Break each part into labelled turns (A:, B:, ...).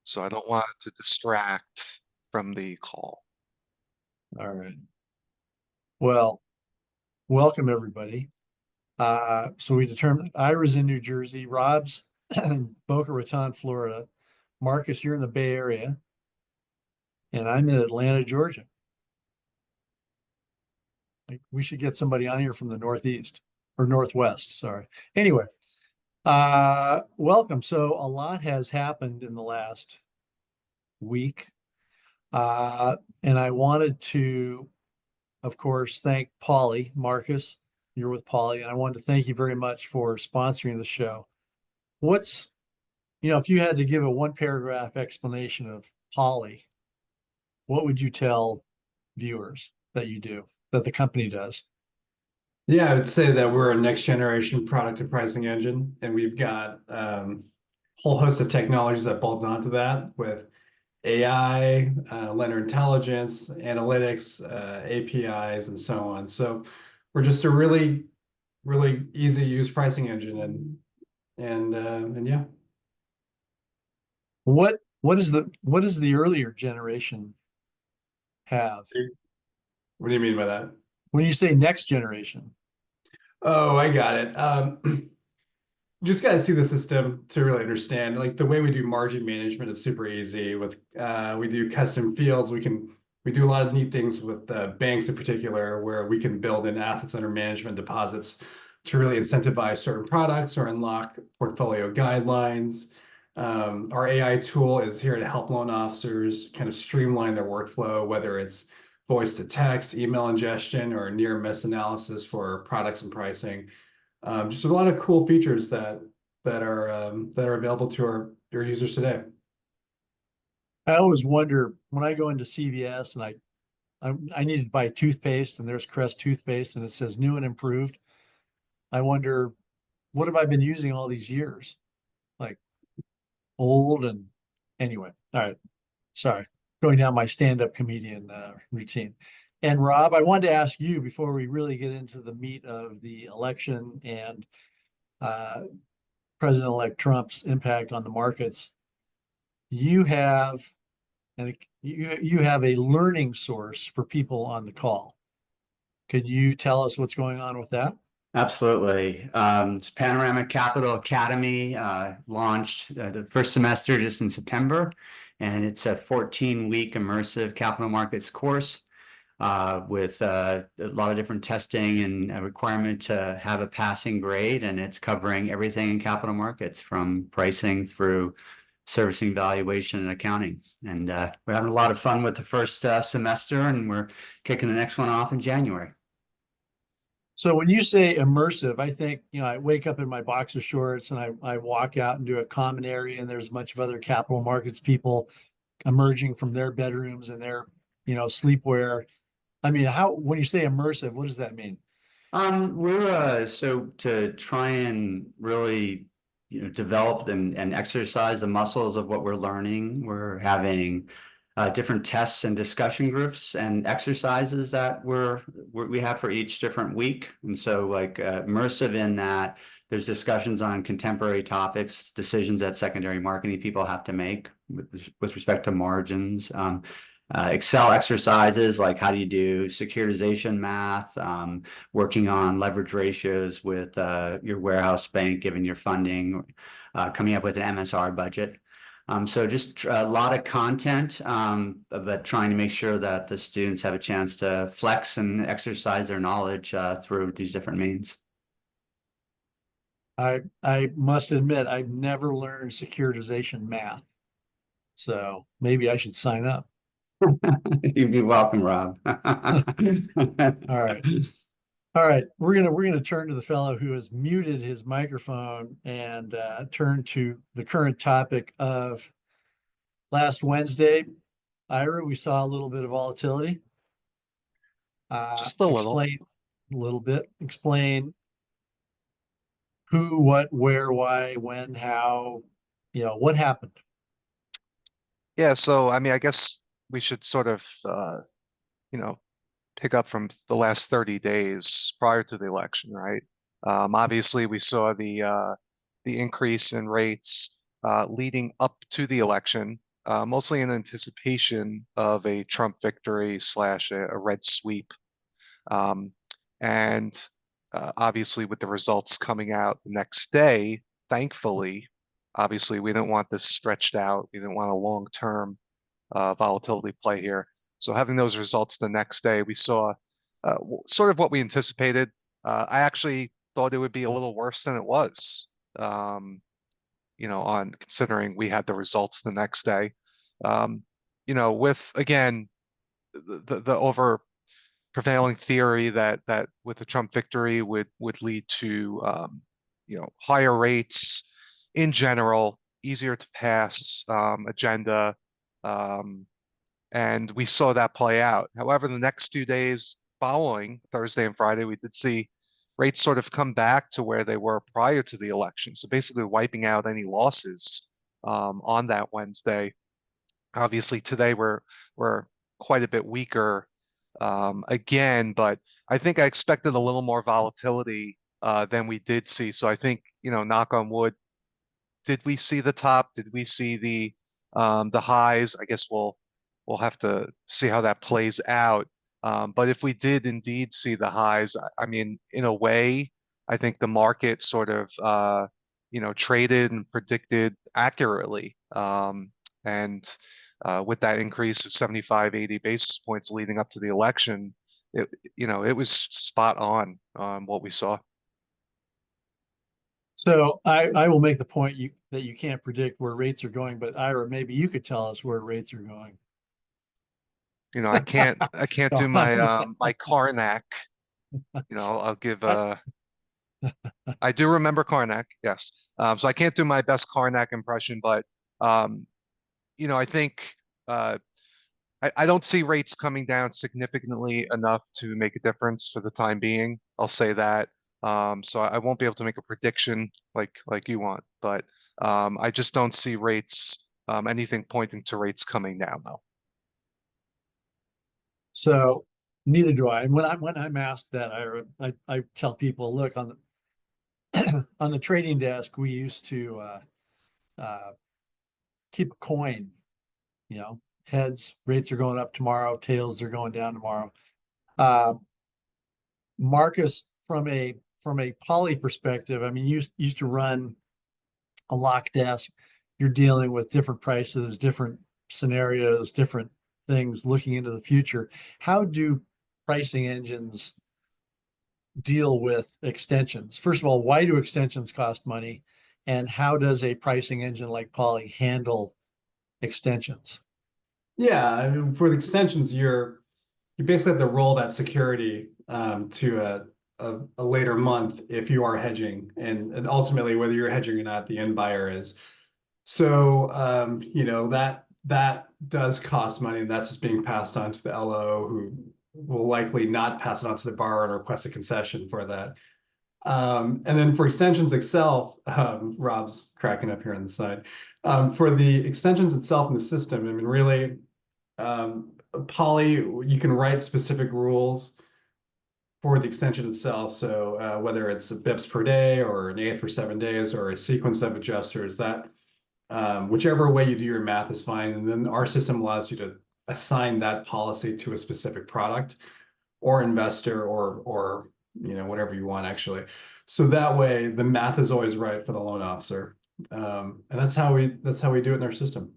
A: so I don't want it to distract from the call.
B: All right. Well, welcome everybody. So we determined Ira's in New Jersey, Rob's in Boca Raton, Florida. Marcus, you're in the Bay Area, and I'm in Atlanta, Georgia. We should get somebody on here from the Northeast or Northwest, sorry. Anyway, welcome. So a lot has happened in the last week. And I wanted to, of course, thank Polly, Marcus. You're with Polly, and I wanted to thank you very much for sponsoring the show. If you had to give a one paragraph explanation of Polly, what would you tell viewers that you do, that the company does?
C: Yeah, I would say that we're a next generation product and pricing engine, and we've got a whole host of technologies that bolt onto that with AI, lender intelligence, analytics, APIs, and so on. So we're just a really, really easy to use pricing engine, and yeah.
B: What does the earlier generation have?
C: What do you mean by that?
B: When you say next generation?
C: Oh, I got it. Just got to see the system to really understand. Like the way we do margin management is super easy. With we do custom fields. We do a lot of neat things with banks in particular, where we can build in assets under management deposits to really incentivize certain products or unlock portfolio guidelines. Our AI tool is here to help loan officers kind of streamline their workflow, whether it's voice to text, email ingestion, or near miss analysis for products and pricing. Just a lot of cool features that are available to our users today.
B: I always wonder when I go into CVS and I need to buy toothpaste and there's Crest toothpaste and it says new and improved. I wonder, what have I been using all these years? Like old and anyway. All right. Sorry. Going down my stand-up comedian routine. And Rob, I wanted to ask you before we really get into the meat of the election and President-elect Trump's impact on the markets. You have a learning source for people on the call. Could you tell us what's going on with that?
D: Absolutely. Panoramic Capital Academy launched the first semester just in September, and it's a 14-week immersive capital markets course with a lot of different testing and a requirement to have a passing grade, and it's covering everything in capital markets from pricing through servicing, valuation, and accounting. And we're having a lot of fun with the first semester, and we're kicking the next one off in January.
B: So when you say immersive, I think, I wake up in my boxer shorts and I walk out into a common area and there's a bunch of other capital markets people emerging from their bedrooms and their, sleepwear. I mean, when you say immersive, what does that mean?
D: We're so to try and really, develop and exercise the muscles of what we're learning. We're having different tests and discussion groups and exercises that we have for each different week. And so like immersive in that there's discussions on contemporary topics, decisions that secondary marketing people have to make with respect to margins. Excel exercises like how do you do securitization math, working on leverage ratios with your warehouse bank, given your funding, coming up with an MSR budget. So just a lot of content, but trying to make sure that the students have a chance to flex and exercise their knowledge through these different means.
B: I must admit, I've never learned securitization math. So maybe I should sign up.
D: You'd be welcome, Rob.
B: All right. All right, we're gonna turn to the fellow who has muted his microphone and turn to the current topic of last Wednesday. Ira, we saw a little bit of volatility.
A: Just a little.
B: Explain a little bit. Explain who, what, where, why, when, how. What happened.
A: Yeah, so I mean, I guess we should sort of pick up from the last 30 days prior to the election, right? Obviously, we saw the increase in rates leading up to the election, mostly in anticipation of a Trump victory slash a red sweep. Um, and obviously, with the results coming out the next day, thankfully, obviously, we didn't want this stretched out. We didn't want a long-term volatility play here. So having those results the next day, we saw sort of what we anticipated. I actually thought it would be a little worse than it was. On considering we had the results the next day. With again the over prevailing theory that with the Trump victory would lead to higher rates in general, easier to pass agenda, and we saw that play out. However, the next 2 days following Thursday and Friday, we did see rates sort of come back to where they were prior to the election. So basically wiping out any losses on that Wednesday. Obviously today we're quite a bit weaker again, but I think I expected a little more volatility than we did see. So I think, knock on wood, did we see the top? Did we see the highs? I guess we'll have to see how that plays out. But if we did indeed see the highs, I mean, in a way, I think the market sort of traded and predicted accurately. And with that increase of 75, 80 basis points leading up to the election, it was spot on what we saw.
B: So I will make the point that you can't predict where rates are going, but Ira, maybe you could tell us where rates are going.
A: I can't do my my Karnak. I'll give I do remember Karnak, yes. So I can't do my best Karnak impression, but I think I don't see rates coming down significantly enough to make a difference for the time being. I'll say that. So I won't be able to make a prediction like you want, but I just don't see rates anything pointing to rates coming down though.
B: So neither do I. And when I'm asked that, I tell people, look, on the on the trading desk, we used to keep a coin, heads, rates are going up tomorrow, tails, they're going down tomorrow. Marcus, from a poly perspective, I mean, you used to run a lock desk. You're dealing with different prices, different scenarios, different things looking into the future. How do pricing engines deal with extensions? First of all, why do extensions cost money? And how does a pricing engine like Poly handle extensions?
C: Yeah, I mean, for the extensions, you basically have to roll that security to a later month if you are hedging, and ultimately whether you're hedging or not, the end buyer is. So that does cost money, and that's just being passed on to the LO, who will likely not pass it on to the borrower and request a concession for that. And then for extensions itself, Rob's cracking up here on the side. For the extensions itself in the system, I mean, really, Poly, you can write specific rules for the extension itself. So whether it's bips per day or an eighth for 7 days or a sequence of adjusters, that whichever way you do your math is fine. And then our system allows you to assign that policy to a specific product or investor or whatever you want actually. So that way the math is always right for the loan officer. And that's how we do it in our system.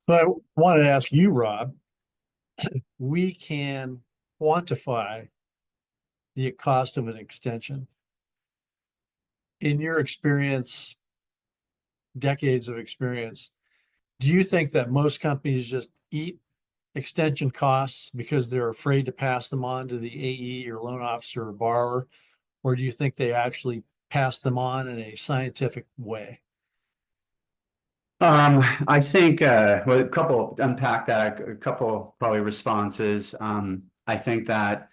B: So I wanted to ask you, Rob, we can quantify the cost of an extension. In your experience, decades of experience, do you think that most companies just eat extension costs because they're afraid to pass them on to the AE or loan officer or borrower? Or do you think they actually pass them on in a scientific way?
D: I think, well, unpack that, a couple probably responses. I think that,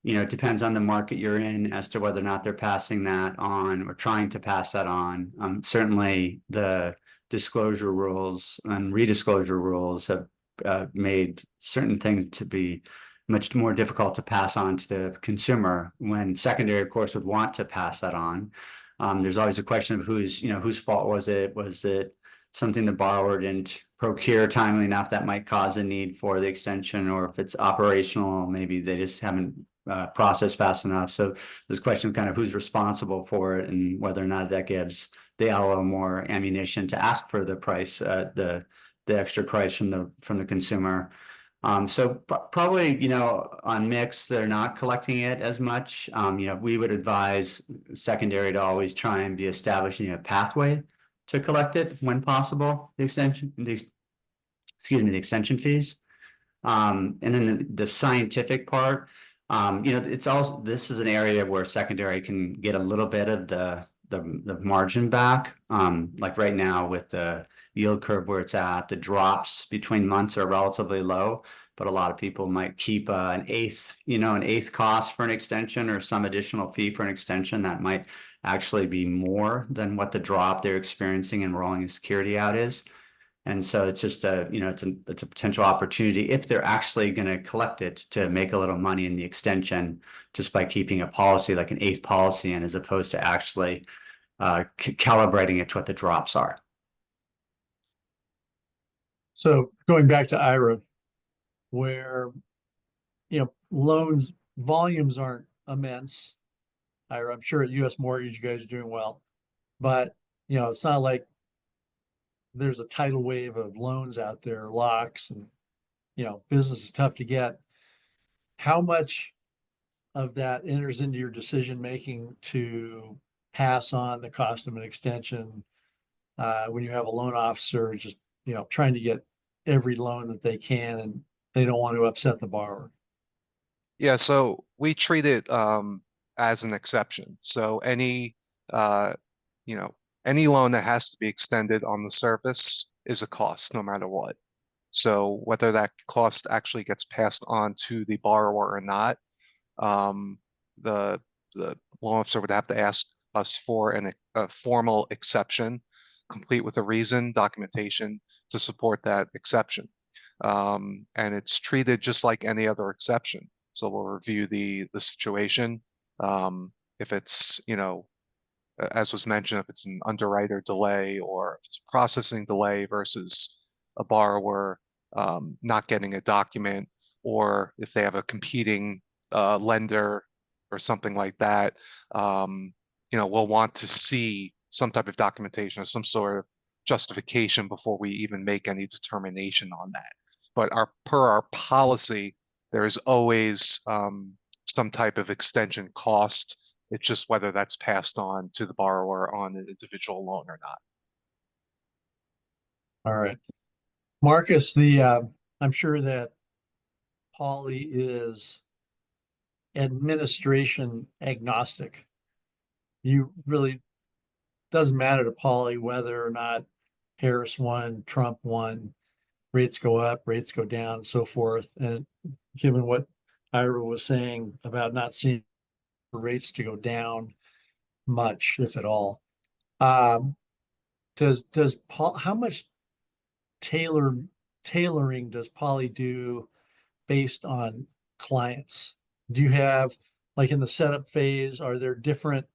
D: it depends on the market you're in as to whether or not they're passing that on or trying to pass that on. Certainly the disclosure rules and redisclosure rules have made certain things to be much more difficult to pass on to the consumer, when secondary, of course, would want to pass that on. There's always a question of whose fault was it? Was it something the borrower didn't procure timely enough that might cause a need for the extension, or if it's operational, maybe they just haven't processed fast enough. So this question of kind of who's responsible for it and whether or not that gives the LO more ammunition to ask for the price, the extra price from the consumer. So probably, you know, on mix, they're not collecting it as much. You know, we would advise secondary to always try and be establishing a pathway to collect it when possible, the extension fees. And then the scientific part, you know, it's also, this is an area where secondary can get a little bit of the margin back. Like right now with the yield curve where it's at, the drops between months are relatively low, but a lot of people might keep an eighth cost for an extension or some additional fee for an extension that might actually be more than what the drop they're experiencing in rolling a security out is. And so it's just it's a potential opportunity if they're actually going to collect it to make a little money in the extension just by keeping a policy like an eighth policy in, as opposed to actually calibrating it to what the drops are.
B: So going back to Ira, where, you know, loans volumes aren't immense. Ira, I'm sure at US Mortgage you guys are doing well, but you know, it's not like there's a tidal wave of loans out there, locks, and you know, business is tough to get. How much of that enters into your decision making to pass on the cost of an extension when you have a loan officer just, you know, trying to get every loan that they can and they don't want to upset the borrower?
A: Yeah, so we treat it as an exception. So any you know, any loan that has to be extended on the surface is a cost no matter what. So whether that cost actually gets passed on to the borrower or not, um, the loan officer would have to ask us for a formal exception, complete with a reason, documentation to support that exception. And it's treated just like any other exception. So we'll review the situation. If it's, you know, as was mentioned, if it's an underwriter delay or if it's a processing delay versus a borrower not getting a document, or if they have a competing lender or something like that, you know, we'll want to see some type of documentation or some sort of justification before we even make any determination on that. But per our policy, there is always some type of extension cost. It's just whether that's passed on to the borrower on an individual loan or not.
B: All right. Marcus, I'm sure that Polly is administration agnostic. You really doesn't matter to Polly whether or not Harris won, Trump won, rates go up, rates go down, and so forth. And given what Ira was saying about not seeing rates to go down much, if at all, does Paul, how much tailoring does Polly do based on clients? Do you have, like in the setup phase, are there different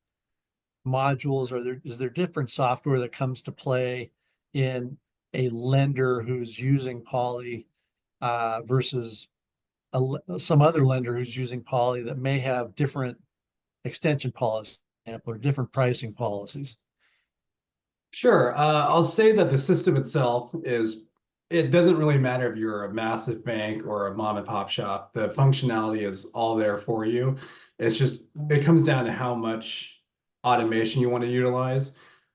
B: modules? Is there different software that comes to play in a lender who's using Polly versus some other lender who's using Polly that may have different extension policies or different pricing policies?
C: Sure. I'll say that the system itself it doesn't really matter if you're a massive bank or a mom and pop shop. The functionality is all there for you. It's just, it comes down to how much automation you want to utilize.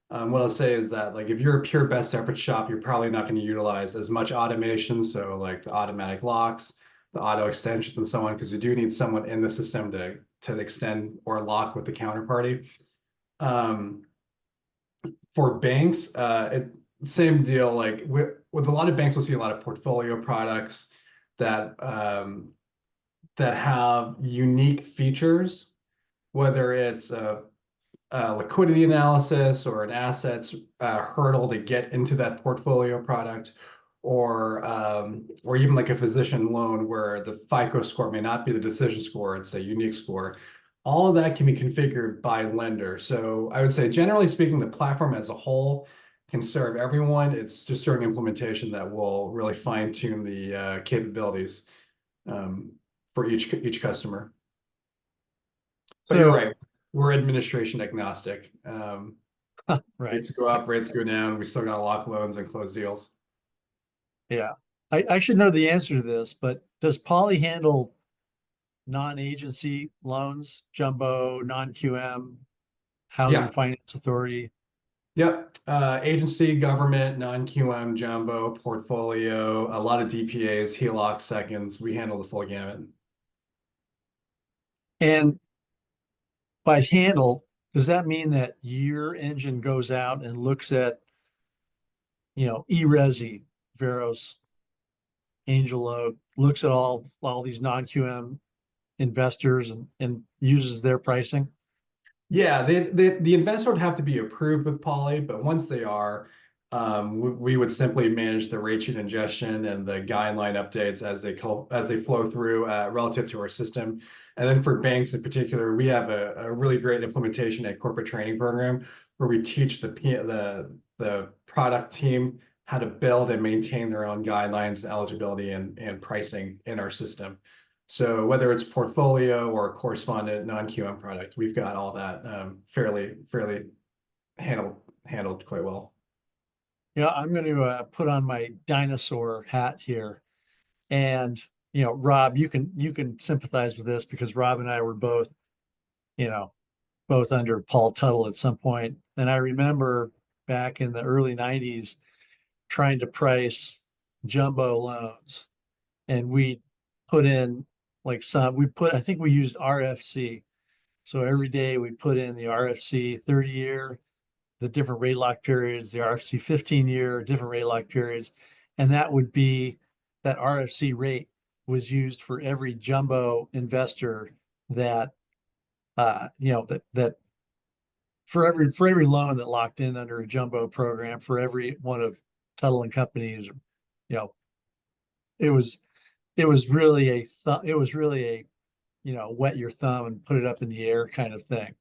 C: What I'll say is that, like, if you're a pure best effort shop, you're probably not going to utilize as much automation. So like the automatic locks, the auto extensions and so on, because you do need someone in the system to extend or lock with the counterparty. For banks, same deal. Like with a lot of banks, we'll see a lot of portfolio products that that have unique features, whether it's a liquidity analysis or an assets hurdle to get into that portfolio product, or even like a physician loan where the FICO score may not be the decision score, it's a unique score. All of that can be configured by lender. So I would say, generally speaking, the platform as a whole can serve everyone. It's just during implementation that will really fine tune the capabilities for each customer. But you're right, we're administration agnostic.
B: Right.
C: Rates go up, rates go down. We still got to lock loans and close deals.
B: Yeah. I should know the answer to this, but does Poly handle non-agency loans, jumbo, non-QM, housing
C: Yeah.
B: finance authority?
C: Yep. Agency, government, non-QM, jumbo, portfolio, a lot of DPAs, HELOC seconds. We handle the full gamut.
B: And by handle, does that mean that your engine goes out and looks at, eResi, Veros, Angel Oak, looks at all these non-QM investors and uses their pricing?
C: Yeah, the investor would have to be approved with Poly, but once they are, we would simply manage the rate sheet ingestion and the guideline updates as they flow through relative to our system. And then for banks in particular, we have a really great implementation and corporate training program where we teach the product team how to build and maintain their own guidelines, eligibility, and pricing in our system. So whether it's portfolio or correspondent non-QM product, we've got all that fairly handled quite well.
B: I'm going to put on my dinosaur hat here, and Rob, you can sympathize with this because Rob and I were both under Paul Tuttle at some point, and I remember back in the early 90s trying to price jumbo loans, and we put in I think we used RFC. So every day we put in the RFC 30-year, the different rate lock periods, the RFC 15-year, different rate lock periods. And that RFC rate was used for every jumbo investor that, that for every loan that locked in under a jumbo program, for every one of Tuttle and Company's, it was really a wet your thumb and put it up in the air kind of thing.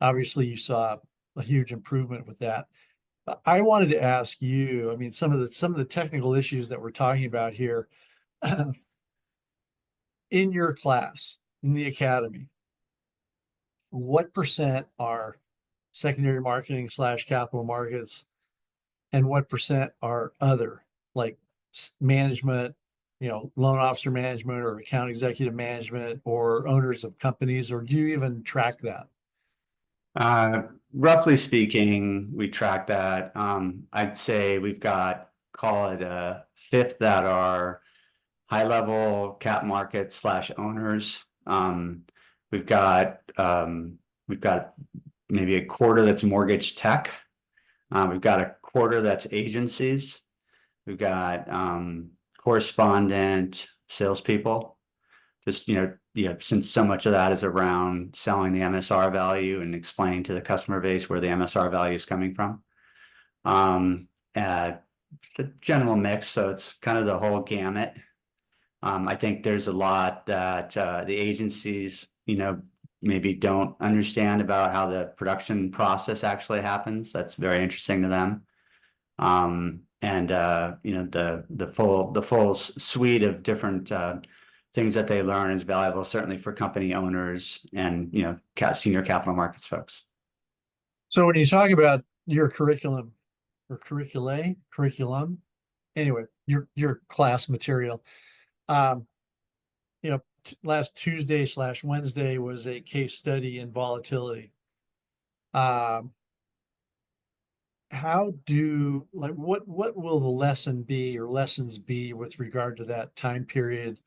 B: Obviously you saw a huge improvement with that. I wanted to ask you, I mean, some of the technical issues that we're talking about here in your class, in the academy, what percent are secondary marketing / capital markets, and what percent are other, like management, loan officer management or account executive management or owners of companies, or do you even track that?
D: Roughly speaking, we track that. I'd say we've got, call it a fifth that are high level cap markets / owners. We've got maybe a quarter that's mortgage tech. We've got a quarter that's agencies. We've got correspondent salespeople. Just since so much of that is around selling the MSR value and explaining to the customer base where the MSR value is coming from. The general mix, so it's kind of the whole gamut. I think there's a lot that the agencies, maybe don't understand about how the production process actually happens. That's very interesting to them. The full suite of different things that they learn is valuable, certainly for company owners and senior capital markets folks.
B: So when you talk about your curriculum, anyway, your class material, last Tuesday / Wednesday was a case study in volatility. What will the lesson be or lessons be with regard to that time period?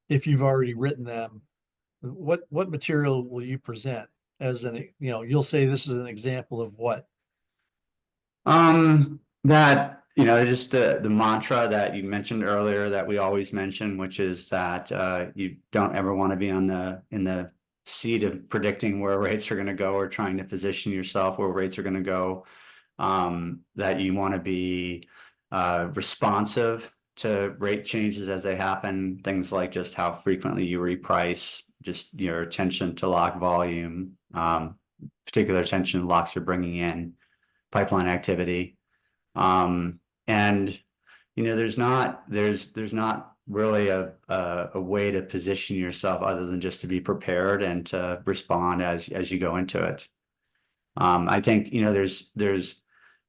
B: If you've already written them, what material will you present as you'll say this is an example of what?
D: That, just the mantra that you mentioned earlier that we always mention, which is that you don't ever want to be in the seat of predicting where rates are going to go or trying to position yourself where rates are going to go. That you want to be responsive to rate changes as they happen, things like just how frequently you reprice, just your attention to lock volume, particular attention to locks you're bringing in, pipeline activity. And there's not really a way to position yourself other than just to be prepared and to respond as you go into it. I think there's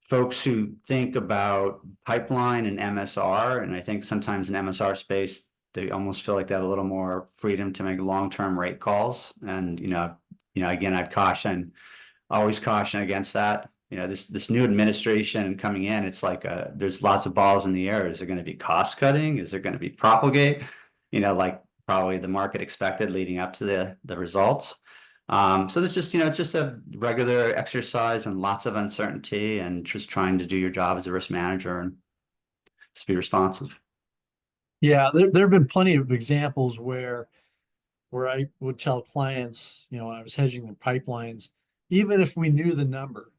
D: folks who think about pipeline and MSR, and I think sometimes in MSR space they almost feel like they have a little more freedom to make long-term rate calls. And again, always caution against that. This new administration coming in, it's like there's lots of balls in the air. Is there going to be cost cutting? Is there going to be propagate? Like probably the market expected leading up to the results. So there's just it's just a regular exercise and lots of uncertainty, and just trying to do your job as a risk manager and just be responsive.
B: Yeah, there have been plenty of examples where I would tell clients, when I was hedging the pipelines, even if we knew the number,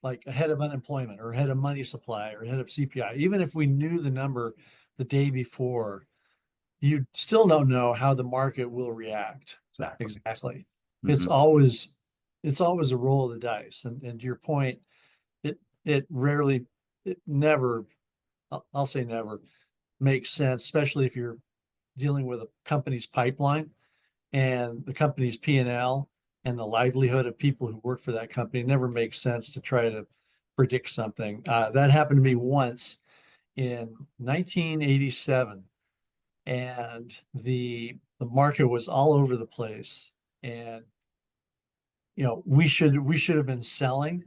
B: like ahead of unemployment or ahead of money supply or ahead of CPI, even if we knew the number the day before, you still don't know how the market will react. Exactly.
D: Mm-hmm.
B: It's always a roll of the dice. And to your point, it never, I'll say never, makes sense, especially if you're dealing with a company's pipeline and the company's P&L and the livelihood of people who work for that company. It never makes sense to try to predict something. That happened to me once in 1987, and the market was all over the place. And we should have been selling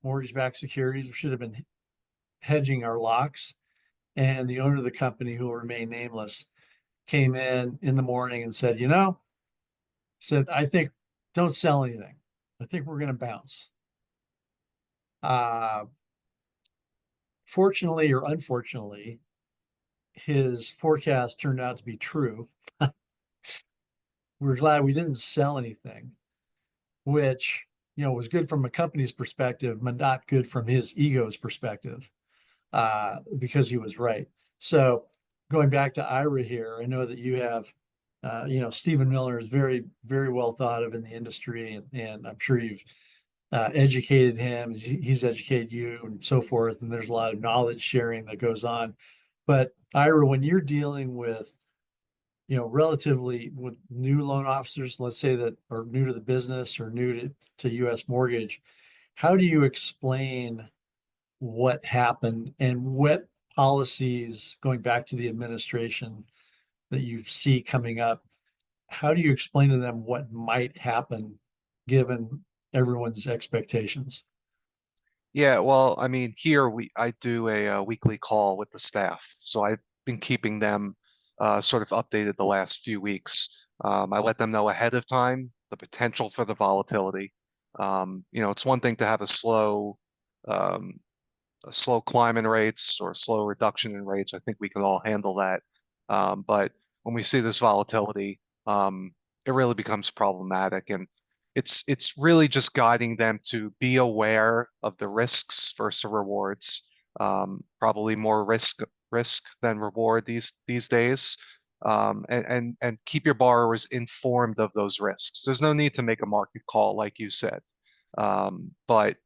B: mortgage-backed securities. We should have been hedging our locks. And the owner of the company, who will remain nameless, came in the morning and said, I think don't sell anything. I think we're going to bounce. Fortunately or unfortunately, his forecast turned out to be true. We're glad we didn't sell anything, which, was good from a company's perspective, but not good from his ego's perspective, because he was right. So going back to Ira here, I know that you have, Stephen Miller is very, very well thought of in the industry, and I'm sure you've educated him, he's educated you, and so forth. And there's a lot of knowledge sharing that goes on. But Ira, when you're dealing with, relatively with new loan officers, let's say, that are new to the business or new to U.S. mortgage, how do you explain what happened and what policies, going back to the administration, that you see coming up? How do you explain to them what might happen given everyone's expectations?
A: Yeah, well, I mean, here I do a weekly call with the staff, so I've been keeping them sort of updated the last few weeks. I let them know ahead of time the potential for the volatility. It's one thing to have um, a slow climb in rates or a slow reduction in rates. I think we can all handle that. But when we see this volatility, it really becomes problematic, and it's really just guiding them to be aware of the risks versus the rewards. Probably more risk than reward these days. And keep your borrowers informed of those risks. There's no need to make a market call, like you said. But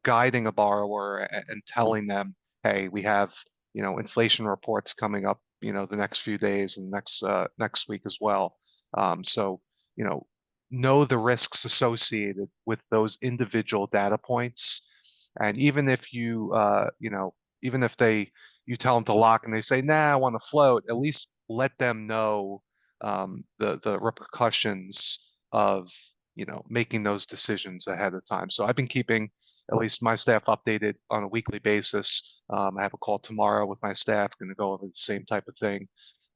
A: guiding a borrower and telling them, hey, we have, inflation reports coming up, the next few days and next week as well. So, know the risks associated with those individual data points. And even if even if you tell them to lock and they say, nah, I want to float, at least let them know the repercussions of, making those decisions ahead of time. So I've been keeping at least my staff updated on a weekly basis. I have a call tomorrow with my staff, going to go over the same type of thing,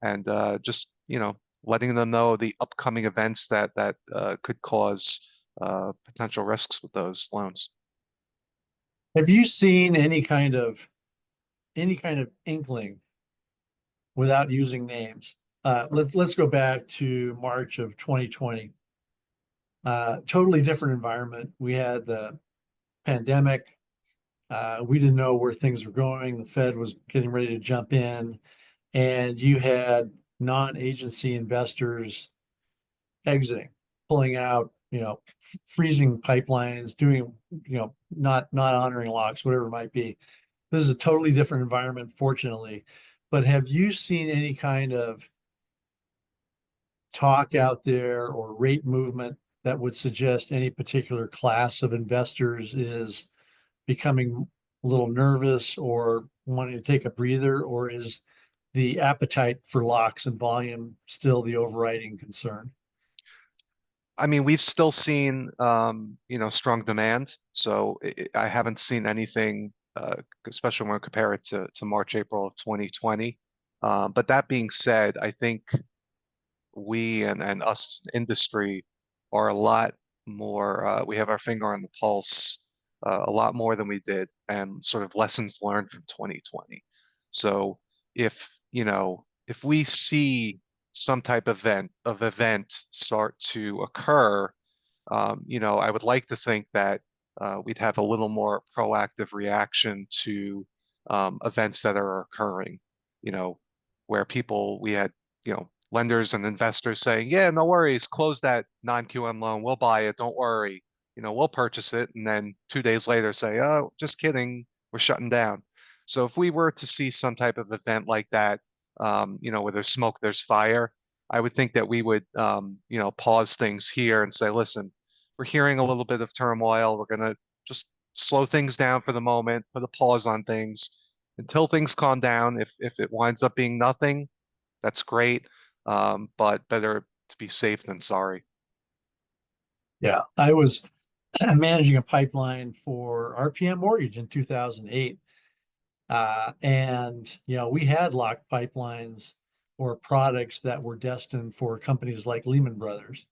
A: and just letting them know the upcoming events that could cause potential risks with those loans.
B: Have you seen any kind of inkling, without using names? Let's go back to March of 2020. Totally different environment. We had the pandemic. We didn't know where things were going. The Fed was getting ready to jump in, and you had non-agency investors exiting, pulling out, freezing pipelines, doing, not honoring locks, whatever it might be. This is a totally different environment, fortunately. But have you seen any kind of talk out there or rate movement that would suggest any particular class of investors is becoming a little nervous or wanting to take a breather, or is the appetite for locks and volume still the overriding concern?
A: I mean, we've still seen, strong demand. So I haven't seen anything, especially when we compare it to March, April of 2020. But that being said, I think we and us industry are a lot more, we have our finger on the pulse a lot more than we did, and sort of lessons learned from 2020. So if, if we see some type of event start to occur, I would like to think that we'd have a little more proactive reaction to events that are occurring, you know, where we had, lenders and investors saying, yeah, no worries, close that non-QM loan, we'll buy it, don't worry, we'll purchase it. And then 2 days later say, oh, just kidding, we're shutting down. So if we were to see some type of event like that, where there's smoke, there's fire, I would think that we would, pause things here and say, listen, we're hearing a little bit of turmoil. We're going to just slow things down for the moment, put a pause on things until things calm down. If it winds up being nothing, that's great. But better to be safe than sorry.
B: Yeah, I was managing a pipeline for RPM Mortgage in 2008. And, we had locked pipelines or products that were destined for companies like Lehman Brothers.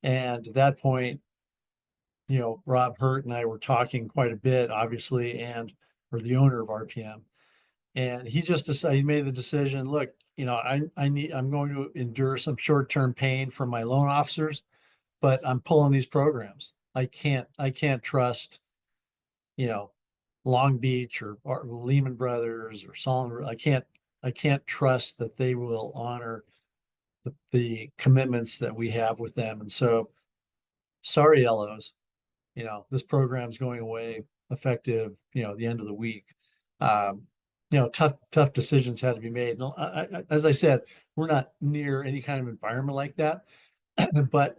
B: And at that point, Rob Hurt and I were talking quite a bit, obviously, or the owner of RPM. And he just decided, he made the decision, look, I'm going to endure some short-term pain from my loan officers, but I'm pulling these programs. I can't trust, Long Beach or Lehman Brothers or Solomon. I can't trust that they will honor the commitments that we have with them. And so, sorry, LOs, this program's going away effective, the end of the week. Tough decisions had to be made. And as I said, we're not near any kind of environment like that. But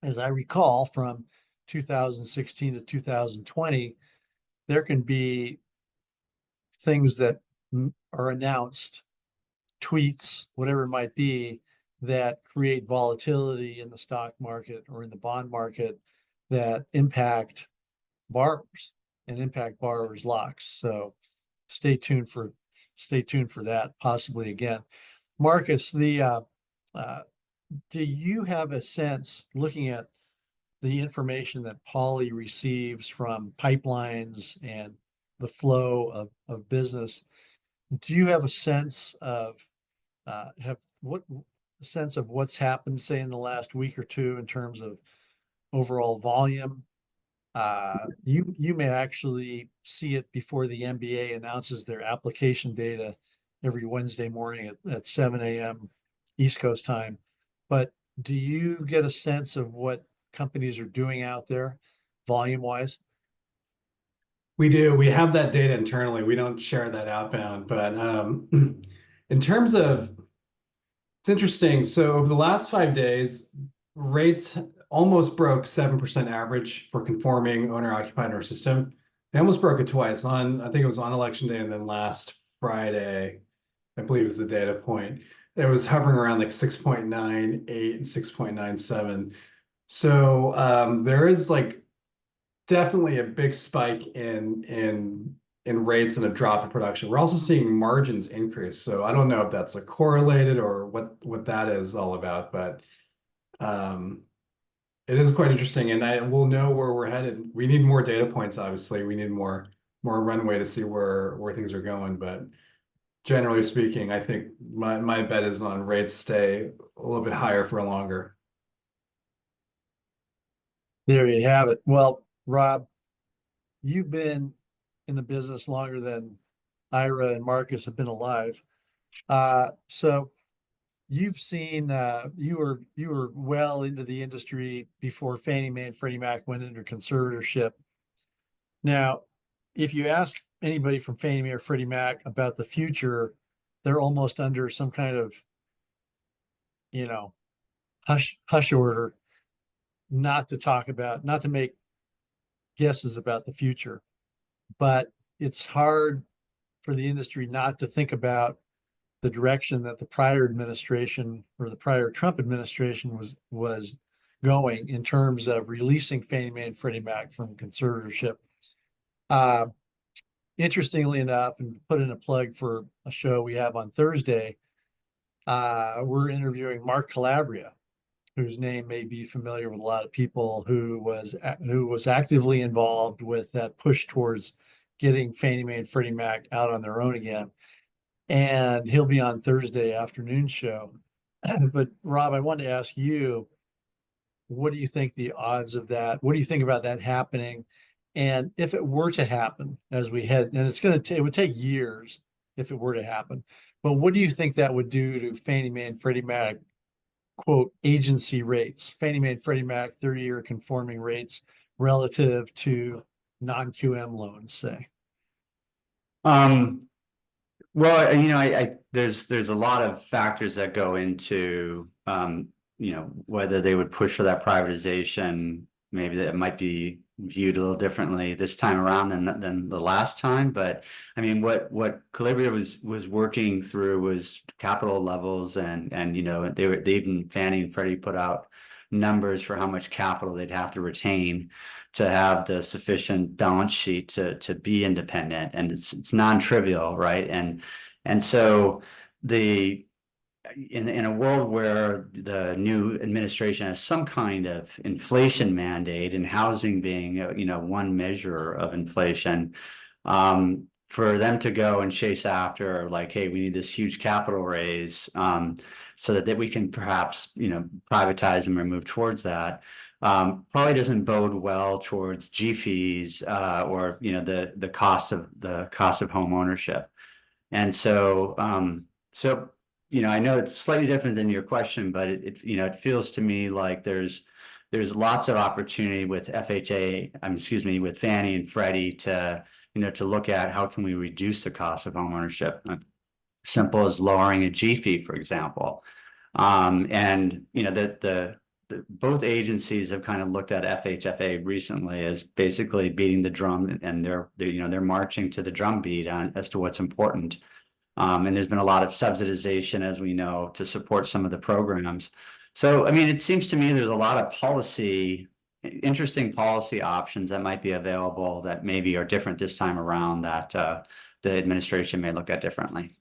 B: as I recall, from 2016 to 2020, there can be things that are announced, tweets, whatever it might be, that create volatility in the stock market or in the bond market that impact borrowers and impact borrowers' locks. So stay tuned for that, possibly again. Marcus, do you have a sense, looking at the information that Poly receives from pipelines and the flow of business, do you have a sense of what's happened, say, in the last week or two in terms of overall volume? You may actually see it before the NBA announces their application data every Wednesday morning at 7 a.m. East Coast time. But do you get a sense of what companies are doing out there volume wise?
C: We do. We have that data internally. We don't share that outbound, but in terms of, it's interesting. So over the last 5 days, rates almost broke 7% average for conforming owner occupied in our system. They almost broke it twice, I think it was on election day, and then last Friday, I believe is the data point. It was hovering around like 6.98 and 6.97. So there is like definitely a big spike in rates and a drop in production. We're also seeing margins increase. So I don't know if that's like correlated or what that is all about, but it is quite interesting, and we'll know where we're headed. We need more data points, obviously. We need more runway to see where things are going. But generally speaking, I think my bet is on rates stay a little bit higher for longer.
B: There you have it. Well, Rob, you've been in the business longer than Ira and Marcus have been alive. So you've seen, you were well into the industry before Fannie Mae and Freddie Mac went under conservatorship. Now, if you ask anybody from Fannie Mae or Freddie Mac about the future, they're almost under some kind of, hush order, not to make guesses about the future. But it's hard for the industry not to think about the direction that the prior administration or the prior Trump administration was going in terms of releasing Fannie Mae and Freddie Mac from conservatorship. Interestingly enough, and put in a plug for a show we have on Thursday, we're interviewing Mark Calabria, whose name may be familiar with a lot of people, who was actively involved with that push towards getting Fannie Mae and Freddie Mac out on their own again. And he'll be on Thursday afternoon show. But Rob, I wanted to ask you, what do you think the odds of that? What do you think about that happening? And if it were to happen as we head, and it would take years if it were to happen, but what do you think that would do to Fannie Mae and Freddie Mac, quote, agency rates, Fannie Mae and Freddie Mac 30-year conforming rates relative to non-QM loans, say?
D: Well, there's a lot of factors that go into, whether they would push for that privatization. Maybe that might be viewed a little differently this time around than the last time. But I mean, what Calabria was working through was capital levels, and they even Fannie and Freddie put out numbers for how much capital they'd have to retain to have the sufficient balance sheet to be independent, and it's non-trivial, right? And so in a world where the new administration has some kind of inflation mandate, and housing being one measure of inflation, for them to go and chase after, like, hey, we need this huge capital raise, so that we can perhaps privatize them or move towards that, probably doesn't bode well towards G fees, or the cost of home ownership. And so I know it's slightly different than your question, but it feels to me like there's lots of opportunity with with Fannie and Freddie to look at how can we reduce the cost of home ownership. Simple as lowering a G fee, for example. Both agencies have kind of looked at FHFA recently as basically beating the drum, and they're marching to the drum beat as to what's important. And there's been a lot of subsidization, as we know, to support some of the programs. So, I mean, it seems to me there's a lot of interesting policy options that might be available that maybe are different this time around, that the administration may look at differently.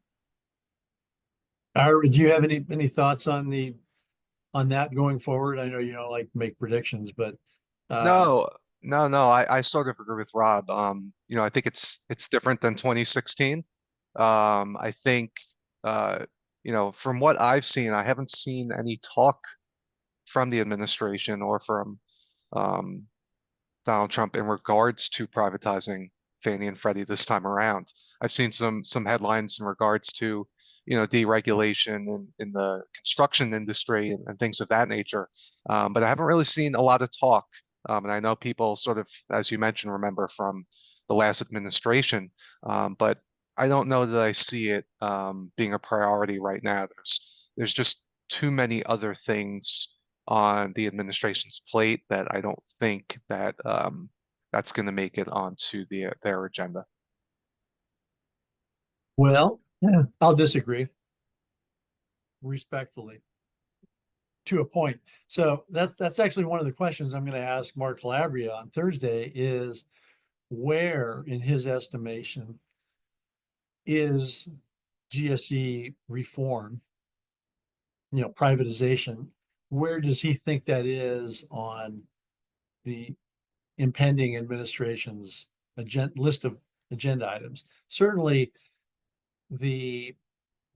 B: Ira, do you have any thoughts on that going forward? I know you don't like to make predictions, but
A: No, I sort of agree with Rob. I think it's different than 2016. I think, from what I've seen, I haven't seen any talk from the administration or from Donald Trump in regards to privatizing Fannie and Freddie this time around. I've seen some headlines in regards to, deregulation in the construction industry and things of that nature. But I haven't really seen a lot of talk. And I know people sort of, as you mentioned, remember from the last administration. But I don't know that I see it being a priority right now. There's just too many other things on the administration's plate that I don't think that that's going to make it onto their agenda.
B: well, yeah, I'll disagree respectfully to a point. So that's actually one of the questions I'm going to ask Mark Calabria on Thursday is, where, in his estimation, is GSE reform, privatization, where does he think that is on the impending administration's list of agenda items? Certainly that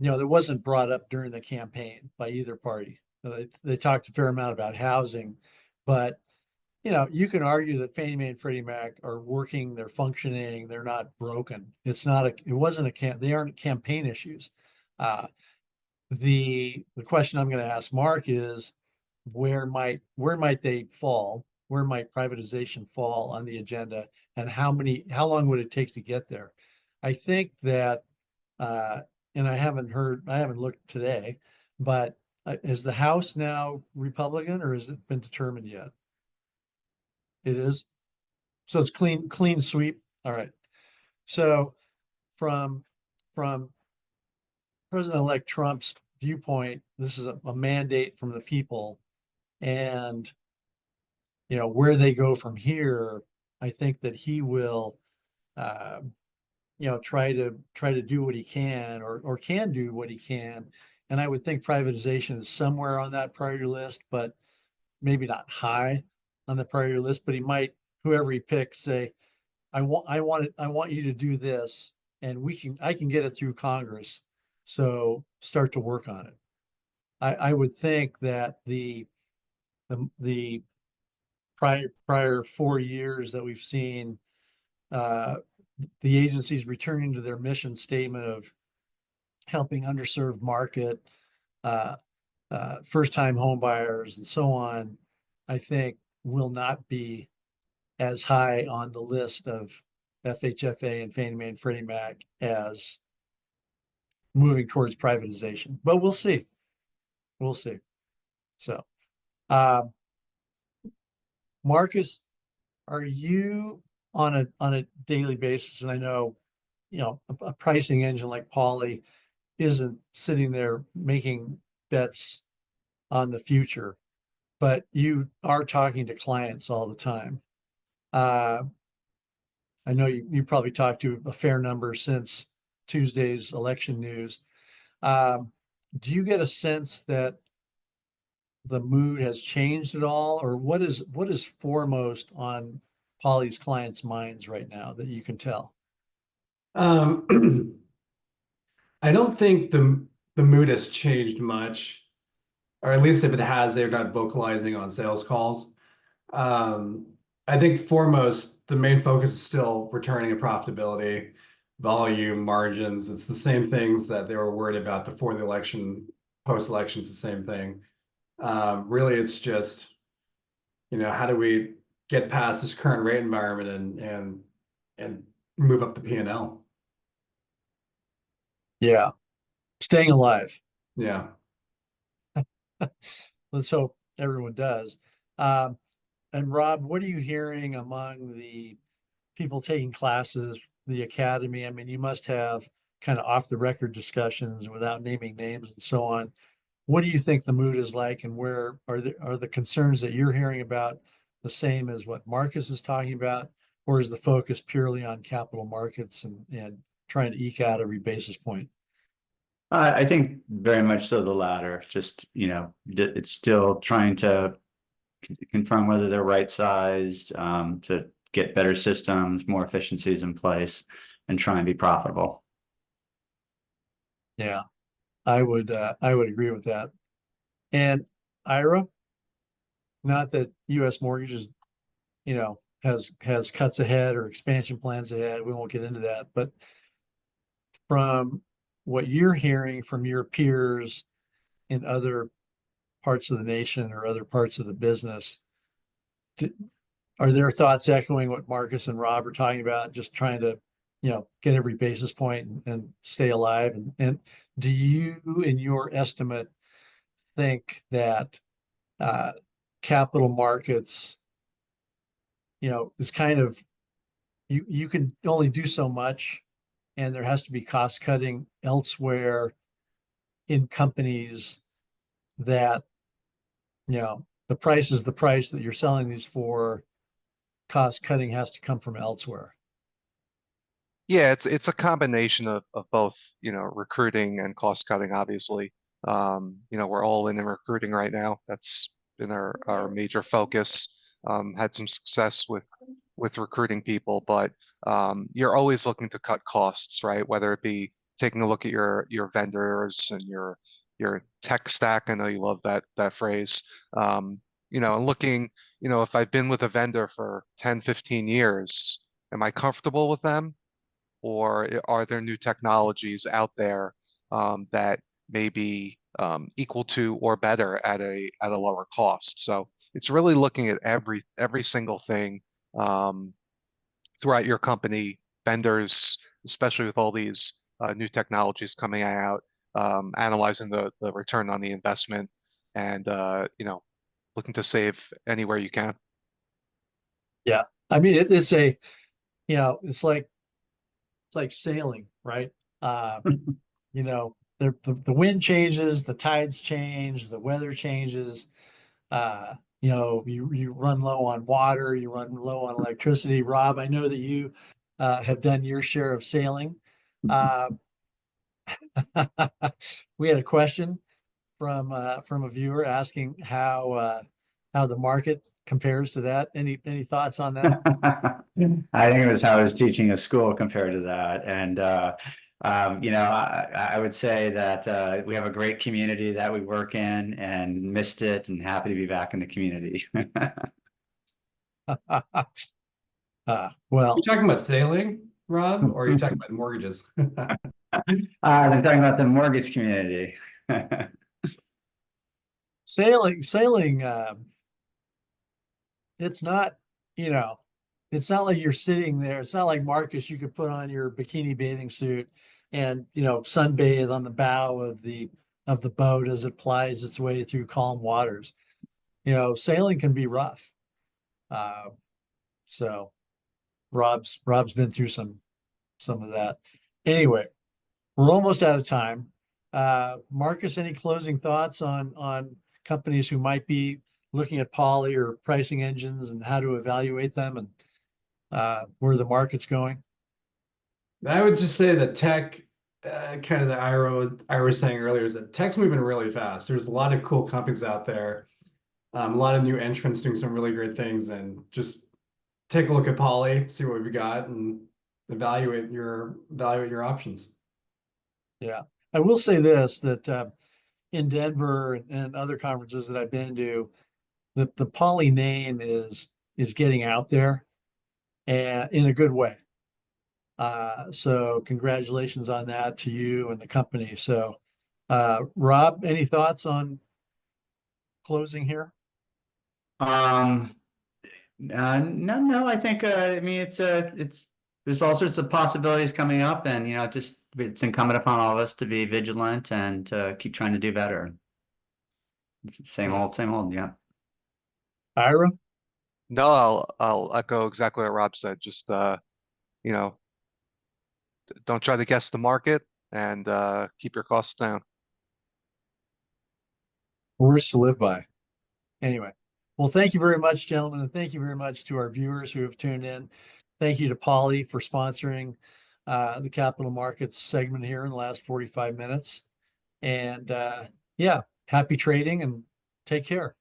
B: wasn't brought up during the campaign by either party. They talked a fair amount about housing, but you can argue that Fannie Mae and Freddie Mac are working, they're functioning, they're not broken. They aren't campaign issues. the question I'm going to ask Mark is where might they fall? Where might privatization fall on the agenda, and how long would it take to get there? I think that, and I haven't looked today, but is the House now Republican or has it been determined yet? It is. So it's clean sweep. All right. So from President-elect Trump's viewpoint, this is a mandate from the people, and where they go from here, I think that he will, uh, try to do what he can, or can do what he can. And I would think privatization is somewhere on that priority list, but maybe not high on the priority list. But he might, whoever he picks, say, I want you to do this, and I can get it through Congress. So start to work on it. I would think that the prior 4 years that we've seen, the agencies returning to their mission statement of helping underserved market, first-time home buyers, and so on, I think will not be as high on the list of FHFA and Fannie Mae and Freddie Mac as moving towards privatization. But we'll see. We'll see. So, Marcus, are you on a daily basis? And I know, a pricing engine like Polly isn't sitting there making bets on the future, but you are talking to clients all the time. I know you probably talked to a fair number since Tuesday's election news. Do you get a sense that the mood has changed at all, or what is foremost on Polly's clients' minds right now that you can tell?
C: I don't think the mood has changed much, or at least if it has, they're not vocalizing on sales calls. I think foremost, the main focus is still returning to profitability, volume, margins. It's the same things that they were worried about before the election, post-election, it's the same thing. Really, it's just, how do we get past this current rate environment and move up the P&L?
B: Yeah, staying alive.
C: Yeah.
B: Let's hope everyone does. And Rob, what are you hearing among the people taking classes, the academy? I mean, you must have kind of off the record discussions without naming names and so on. What do you think the mood is like, and where are the concerns that you're hearing about the same as what Marcus is talking about, or is the focus purely on capital markets and trying to eke out every basis point?
D: I think very much so the latter. Just, it's still trying to confirm whether they're right sized, to get better systems, more efficiencies in place, and try and be profitable.
B: Yeah, I would agree with that. And Ira, not that U.S. Mortgages, has cuts ahead or expansion plans ahead. We won't get into that, but from what you're hearing from your peers in other parts of the nation or other parts of the business, are their thoughts echoing what Marcus and Rob are talking about, just trying to, get every basis point and stay alive? And do you, in your estimate, think that capital markets, is kind of, you can only do so much, and there has to be cost cutting elsewhere in companies that, the price is the price that you're selling these for. Cost cutting has to come from elsewhere.
A: Yeah, it's a combination of both, recruiting and cost cutting, obviously. We're all in recruiting right now. That's been our major focus. Had some success with recruiting people, but you're always looking to cut costs, right? Whether it be taking a look at your vendors and your tech stack. I know you love that phrase. And looking, if I've been with a vendor for 10, 15 years, am I comfortable with them? Or are there new technologies out there that maybe equal to or better at a lower cost. So it's really looking at every single thing throughout your company, vendors, especially with all these new technologies coming out, analyzing the return on the investment, and looking to save anywhere you can.
B: Yeah. I mean, it's a, it's like sailing, right? The wind changes, the tides change, the weather changes. You run low on water, you run low on electricity. Rob, I know that you have done your share of sailing. Uh, we had a question from a viewer asking how the market compares to that. Any thoughts on that?
D: I think it was how I was teaching a school compared to that. And, I would say that we have a great community that we work in and missed it and happy to be back in the community.
B: Well,
C: You talking about sailing, Rob, or are you talking about mortgages?
D: I'm talking about the mortgage community.
B: sailing, it's not, it's not like you're sitting there. It's not like Marcus, you could put on your bikini bathing suit and, sunbathe on the bow of the boat as it plies its way through calm waters. Sailing can be rough. So Rob's been through some of that. Anyway, we're almost out of time. Marcus, any closing thoughts on companies who might be looking at poly or pricing engines and how to evaluate them and where the market's going?
C: I would just say that tech, kind of the Ira was saying earlier, is that tech's moving really fast. There's a lot of cool companies out there, a lot of new entrants doing some really great things, and just take a look at Poly, see what we've got, and evaluate your options.
B: Yeah, I will say this, that in Denver and other conferences that I've been to, the poly name is getting out there and in a good way. So congratulations on that to you and the company. So, Rob, any thoughts on closing here?
D: No, I think, I mean, there's all sorts of possibilities coming up and, just it's incumbent upon all of us to be vigilant and keep trying to do better. It's the same old, yeah.
B: Ira?
A: No, I'll echo exactly what Rob said. Just don't try to guess the market and keep your costs down.
B: Words to live by. Anyway, well, thank you very much, gentlemen, and thank you very much to our viewers who have tuned in. Thank you to Poly for sponsoring the capital markets segment here in the last 45 minutes. And yeah, happy trading and take care.